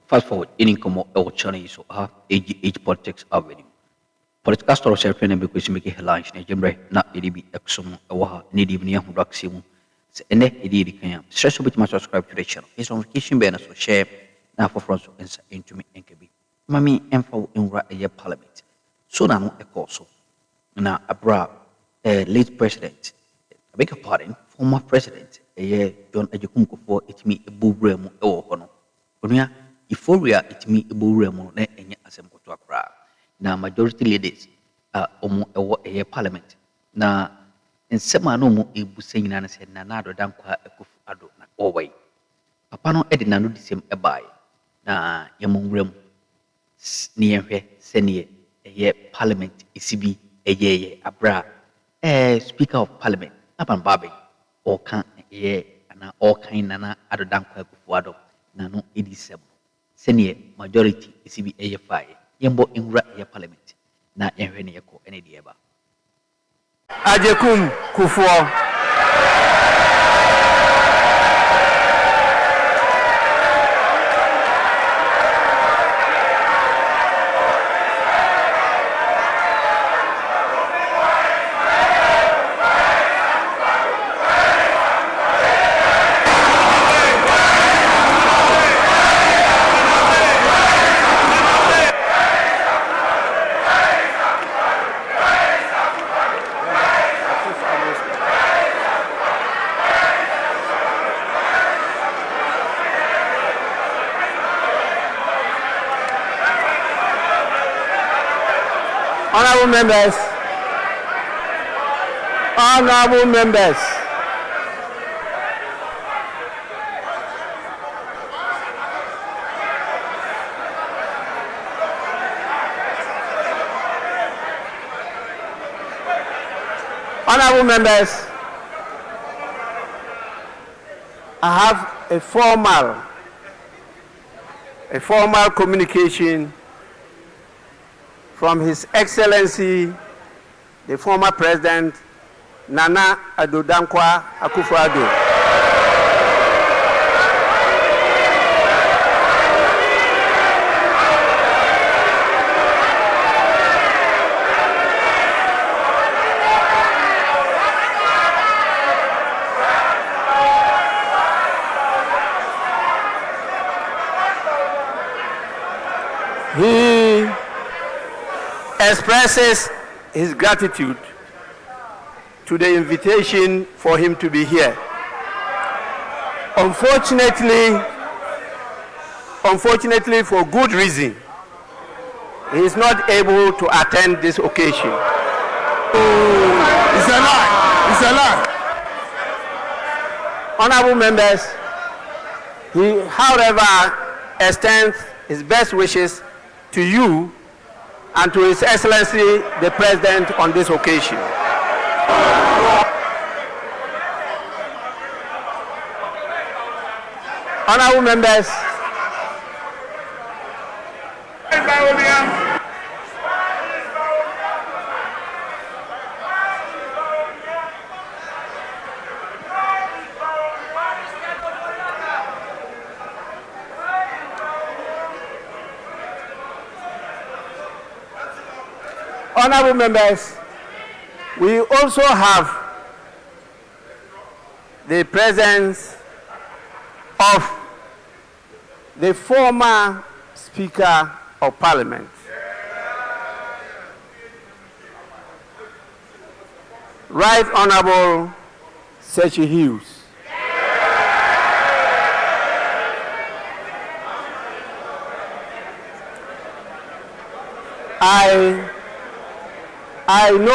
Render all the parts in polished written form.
Fast forward, in income or channel so age politics avenue. Political story share training because make headlines na jembre na EDB exum ewa need even ya hudaksimu. Se ene EDB kanya. Stress bit ma subscribe to the channel. His notification bell so share na for front so into me NKB. Mami emfa enra eye parliament. So na no ekoso. Na abra late president. I beg your pardon, former president John Akufo etimi ebubre mu ewo hono. Onua euphoria etimi ebubre mu na enye asem koto akra. Na majority leaders omo ewo parliament na nsema no mu ebusa nyina na se na Addo dankwa Akufo Addo na owai papa no edi na no disem ebai na yemongwrem ni yehwe se ne parliament isibi eye abra speaker of parliament aban babe o kan ana o kan na Addo dankwa Akufo Addo na no edisem se ne majority isibi eye fae yembo inra ya parliament na yehwe ne yeko ene de eba Addo-Akufo Honorable members, I have a formal communication from His Excellency, the former President, Nana Addo dankwa Akufo Addo. He expresses his gratitude to the invitation for him to be here. Unfortunately for good reason, he is not able to attend this occasion. It's a lie. Honorable members, he, however, extends his best wishes to you and to His Excellency the President on this occasion. Honorable members, we also have the presence of the former Speaker of Parliament, Right Honorable Sechi Hughes. I know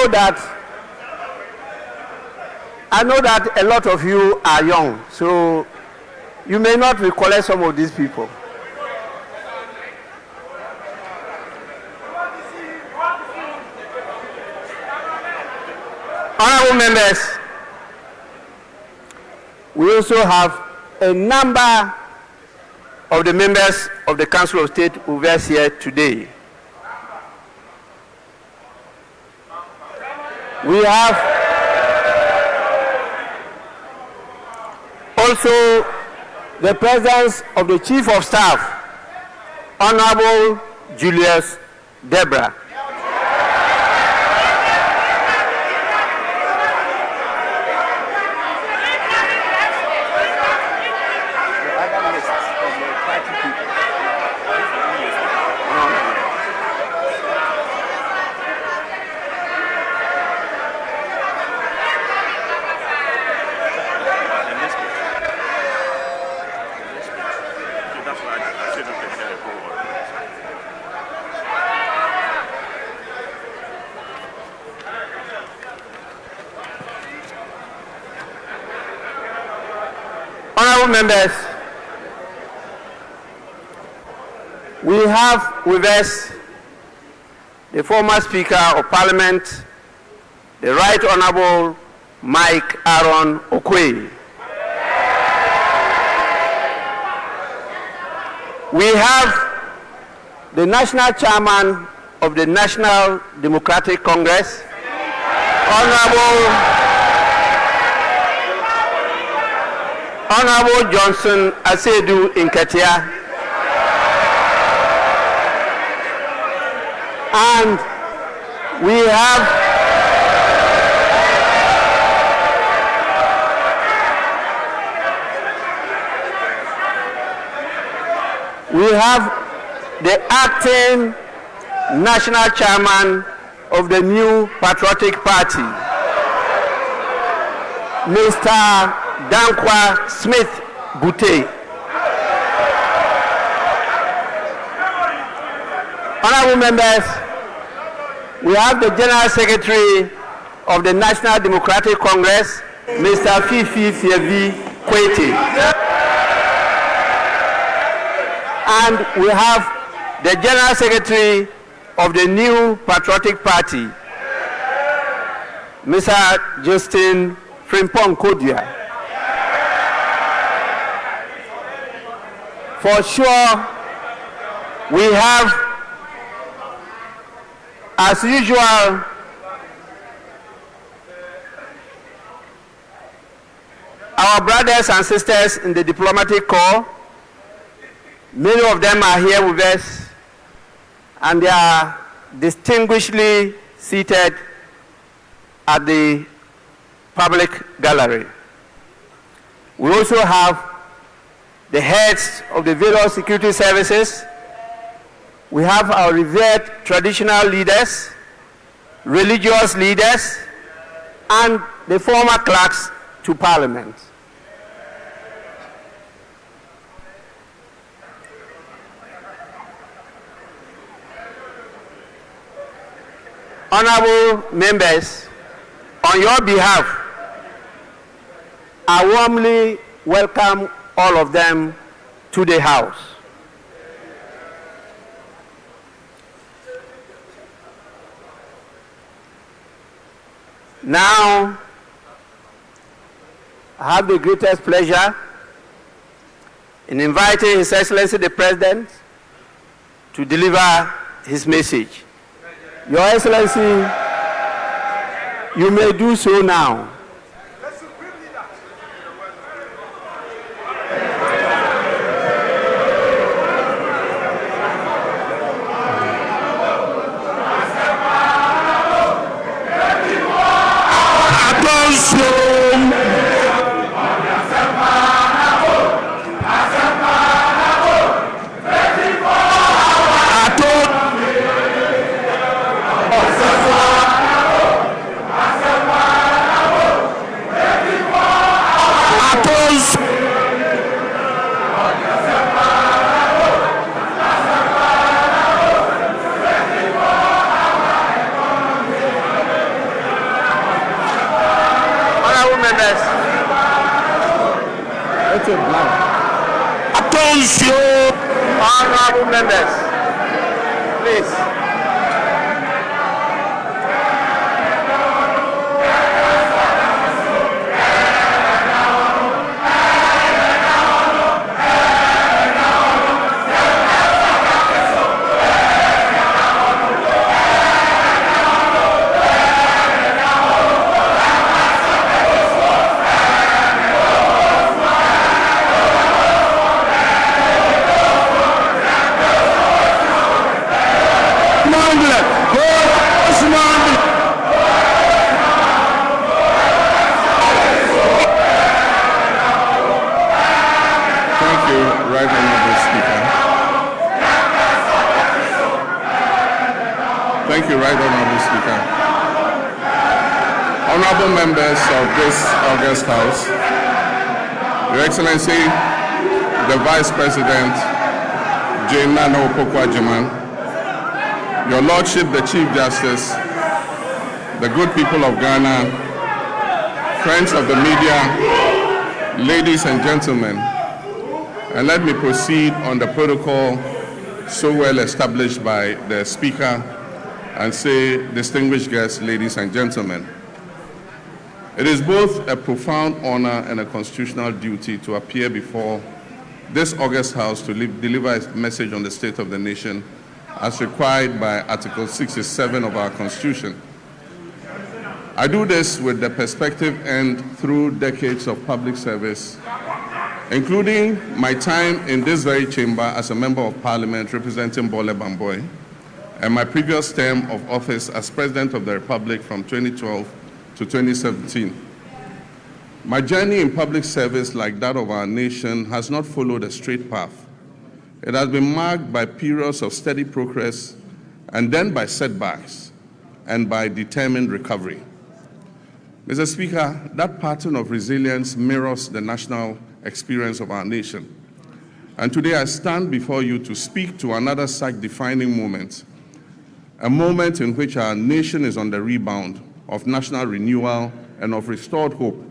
that a lot of you are young, so you may not recollect some of these people. Honorable members, we also have a number of the members of the Council of State who are here today. We have also the presence of the Chief of Staff Honorable Julius Debra. Honorable members, we have with us the former Speaker of Parliament, the Right Honorable Mike Aaron Okoye. We have the National Chairman of the National Democratic Congress, Honorable Johnson Asedu Nketia, and we have the acting national chairman of the New Patriotic Party, Mr. Dankwa Smith Bute. Honorable members, we have the General Secretary of the National Democratic Congress, Mr. Fifi Fievi Kwete. And we have the General Secretary of the New Patriotic Party, Mr. Justin Frimpong Kodia. For sure, we have, as usual, our brothers and sisters in the diplomatic corps. Many of them are here with us, and they are distinguishedly seated at the public gallery. We also have the heads of the various security services. We have our revered traditional leaders, religious leaders, and the former clerks to Parliament. Honorable members, on your behalf, I warmly welcome all of them to the House. Now, I have the greatest pleasure in inviting His Excellency the President to deliver his message. Your Excellency, you may do so now. Honorable members, please. Right Honorable Speaker. Thank you, Right Honorable Speaker. Honorable members of this august House, Your Excellency, the Vice President, Jane Nana Opoku-Agyeman, Your Lordship, the Chief Justice, the good people of Ghana, friends of the media, ladies and gentlemen, and let me proceed on the protocol so well established by the Speaker and say, distinguished guests, ladies and gentlemen. It is both a profound honor and a constitutional duty to appear before this august House to deliver a message on the state of the nation as required by Article 67 of our Constitution. I do this with the perspective and through decades of public service, including my time in this very chamber as a member of parliament representing Bole Bamboy, and my previous term of office as President of the Republic from 2012 to 2017. My journey in public service, like that of our nation, has not followed a straight path. It has been marked by periods of steady progress, and then by setbacks, and by determined recovery. Mr. Speaker, that pattern of resilience mirrors the national experience of our nation. And today I stand before you to speak to another such defining moment, a moment in which our nation is on the rebound of national renewal and of restored hope.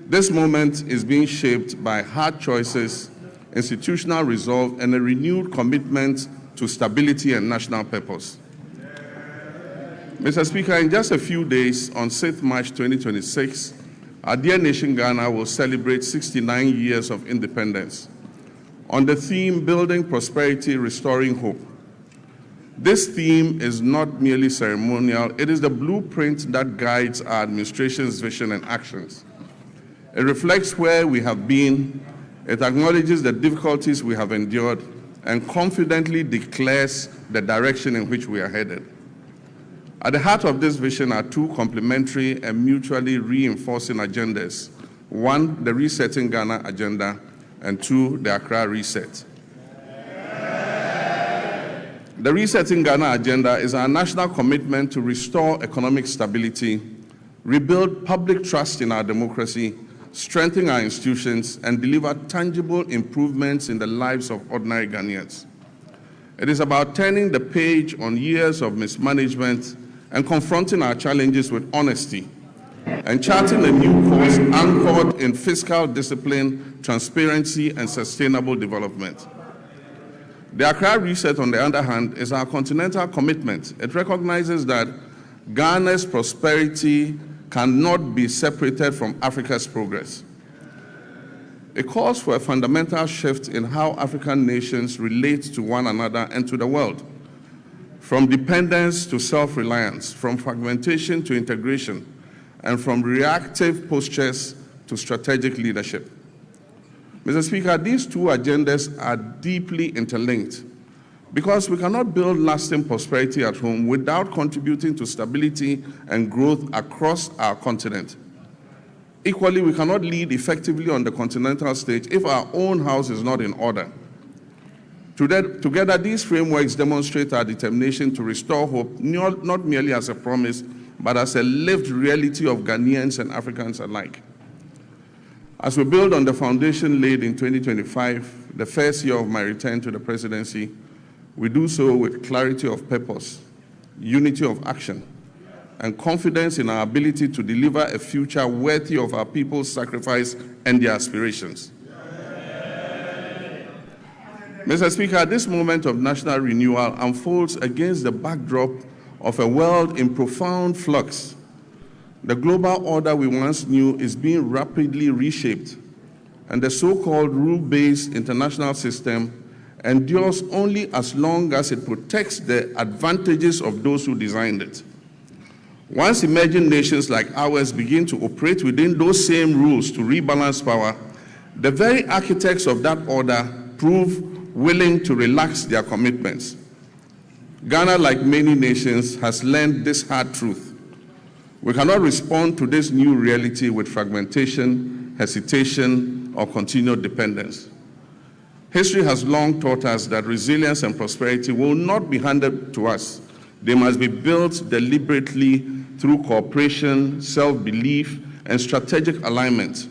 This moment is being shaped by hard choices, institutional resolve, and a renewed commitment to stability and national purpose. Mr. Speaker, in just a few days, on 6th March 2026, our dear nation Ghana will celebrate 69 years of independence on the theme, Building Prosperity, Restoring Hope. This theme is not merely ceremonial, it is the blueprint that guides our administration's vision and actions. It reflects where we have been, it acknowledges the difficulties we have endured, and confidently declares the direction in which we are headed. At the heart of this vision are two complementary and mutually reinforcing agendas. One, the Resetting Ghana agenda, and two, the Accra Reset. The Resetting Ghana agenda is our national commitment to restore economic stability, rebuild public trust in our democracy, strengthen our institutions, and deliver tangible improvements in the lives of ordinary Ghanaians. It is about turning the page on years of mismanagement and confronting our challenges with honesty, and charting a new course anchored in fiscal discipline, transparency, and sustainable development. The Accra Reset, on the other hand, is our continental commitment. It recognizes that Ghana's prosperity cannot be separated from Africa's progress. It calls for a fundamental shift in how African nations relate to one another and to the world, from dependence to self-reliance, from fragmentation to integration, and from reactive postures to strategic leadership. Mr. Speaker, these two agendas are deeply interlinked because we cannot build lasting prosperity at home without contributing to stability and growth across our continent. Equally, we cannot lead effectively on the continental stage if our own house is not in order. Together, these frameworks demonstrate our determination to restore hope, not merely as a promise, but as a lived reality of Ghanaians and Africans alike. As we build on the foundation laid in 2025, the first year of my return to the presidency, we do so with clarity of purpose, unity of action, and confidence in our ability to deliver a future worthy of our people's sacrifice and their aspirations. Mr. Speaker, this moment of national renewal unfolds against the backdrop of a world in profound flux. The global order we once knew is being rapidly reshaped, and the so-called rule-based international system endures only as long as it protects the advantages of those who designed it. Once emerging nations like ours begin to operate within those same rules to rebalance power, the very architects of that order prove willing to relax their commitments. Ghana, like many nations, has learned this hard truth. We cannot respond to this new reality with fragmentation, hesitation, or continued dependence. History has long taught us that resilience and prosperity will not be handed to us. They must be built deliberately through cooperation, self-belief, and strategic alignment.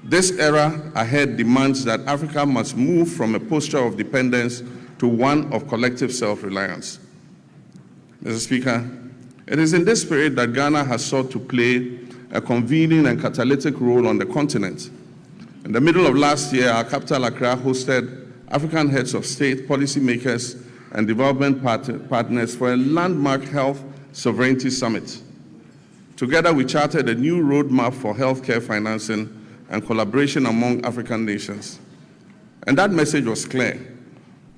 This era ahead demands that Africa must move from a posture of dependence to one of collective self-reliance. Mr. Speaker, it is in this spirit that Ghana has sought to play a convening and catalytic role on the continent. In the middle of last year, our capital, Accra, hosted African heads of state, policymakers, and development partners for a landmark health sovereignty summit. Together, we charted a new roadmap for healthcare financing and collaboration among African nations. And that message was clear.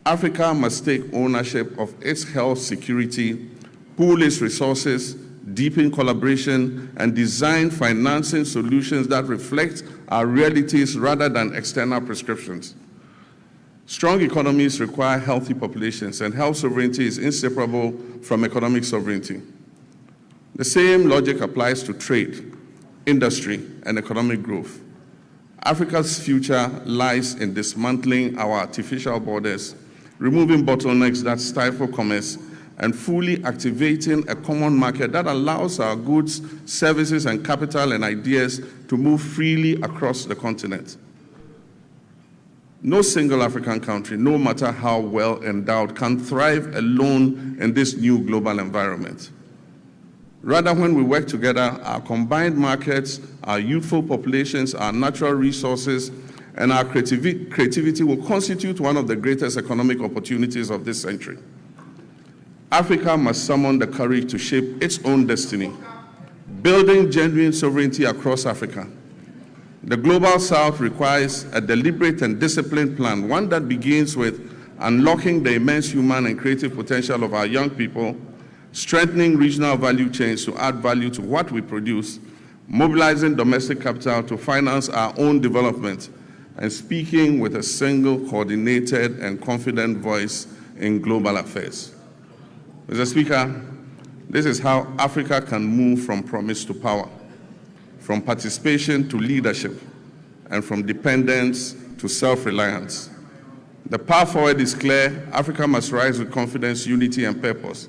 Africa must take ownership of its health security, pool its resources, deepen collaboration, and design financing solutions that reflect our realities rather than external prescriptions. Strong economies require healthy populations, and health sovereignty is inseparable from economic sovereignty. The same logic applies to trade, industry, and economic growth. Africa's future lies in dismantling our artificial borders, removing bottlenecks that stifle commerce, and fully activating a common market that allows our goods, services, and capital and ideas to move freely across the continent. No single African country, no matter how well endowed, can thrive alone in this new global environment. Rather, when we work together, our combined markets, our youthful populations, our natural resources, and our creativity will constitute one of the greatest economic opportunities of this century. Africa must summon the courage to shape its own destiny, building genuine sovereignty across Africa. The Global South requires a deliberate and disciplined plan, one that begins with unlocking the immense human and creative potential of our young people, strengthening regional value chains to add value to what we produce, mobilizing domestic capital to finance our own development, and speaking with a single, coordinated, and confident voice in global affairs. Mr. Speaker, this is how Africa can move from promise to power, from participation to leadership, and from dependence to self-reliance. The path forward is clear. Africa must rise with confidence, unity, and purpose.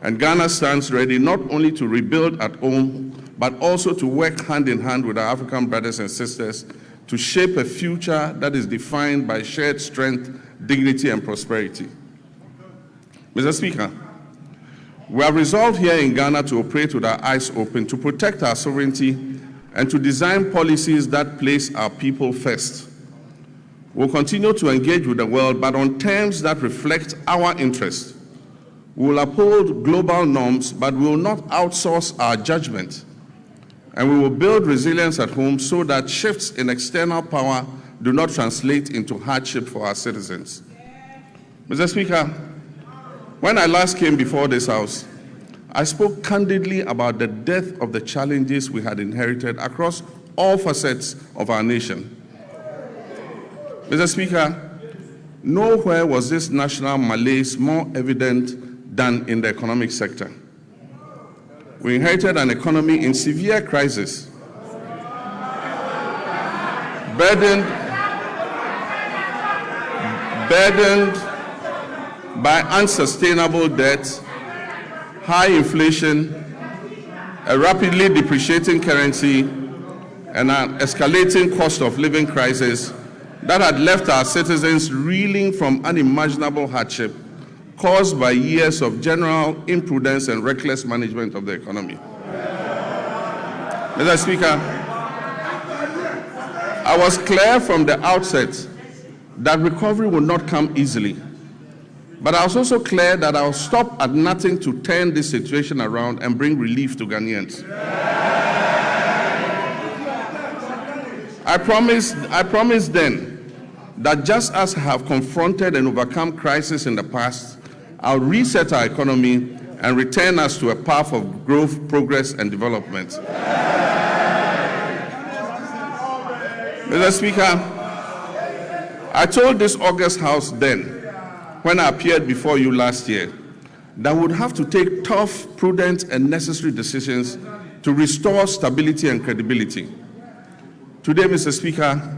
And Ghana stands ready not only to rebuild at home, but also to work hand in hand with our African brothers and sisters to shape a future that is defined by shared strength, dignity, and prosperity. Mr. Speaker, we have resolved here in Ghana to operate with our eyes open, to protect our sovereignty, and to design policies that place our people first. We'll continue to engage with the world, but on terms that reflect our interests. We will uphold global norms, but we will not outsource our judgment. And we will build resilience at home so that shifts in external power do not translate into hardship for our citizens. Mr. Speaker, when I last came before this House, I spoke candidly about the depth of the challenges we had inherited across all facets of our nation. Mr. Speaker, nowhere was this national malaise more evident than in the economic sector. We inherited an economy in severe crisis, burdened by unsustainable debt, high inflation, a rapidly depreciating currency, and an escalating cost of living crisis that had left our citizens reeling from unimaginable hardship caused by years of general imprudence and reckless management of the economy. Mr. Speaker, I was clear from the outset that recovery would not come easily. But I was also clear that I will stop at nothing to turn this situation around and bring relief to Ghanaians. I promised then that just as I have confronted and overcome crisis in the past, I'll reset our economy and return us to a path of growth, progress, and development. Mr. Speaker, I told this August House then when I appeared before you last year, that we would have to take tough, prudent, and necessary decisions to restore stability and credibility. Today, Mr. Speaker,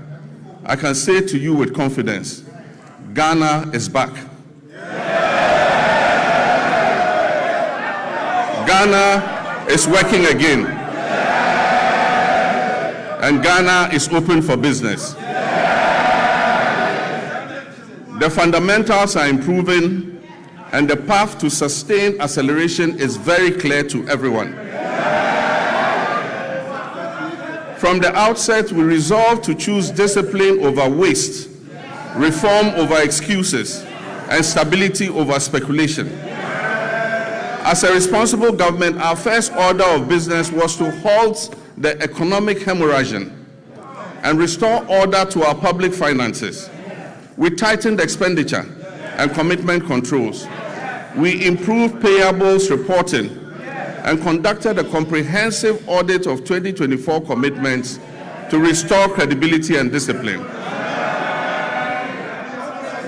I can say to you with confidence, Ghana is back. Ghana is working again. And Ghana is open for business. The fundamentals are improving, and the path to sustained acceleration is very clear to everyone. From the outset, we resolved to choose discipline over waste, reform over excuses, and stability over speculation. As a responsible government, our first order of business was to halt the economic hemorrhage and restore order to our public finances. We tightened expenditure and commitment controls. We improved payables reporting and conducted a comprehensive audit of 2024 commitments to restore credibility and discipline.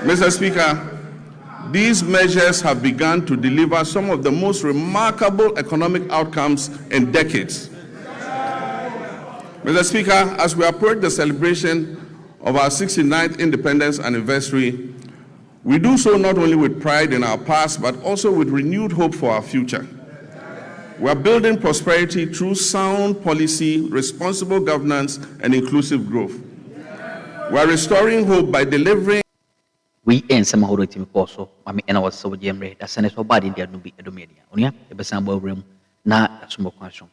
Mr. Speaker, these measures have begun to deliver some of the most remarkable economic outcomes in decades. Mr. Speaker, as we approach the celebration of our 69th independence anniversary, we do so not only with pride in our past, but also with renewed hope for our future. We are building prosperity through sound policy, responsible governance, and inclusive growth. We are restoring hope by delivering. We end some of the team also. Mami and our so Jemre, the Senator Badi, the Nubi Edomedia. Onia, the Besambo room, na Sumo Consul.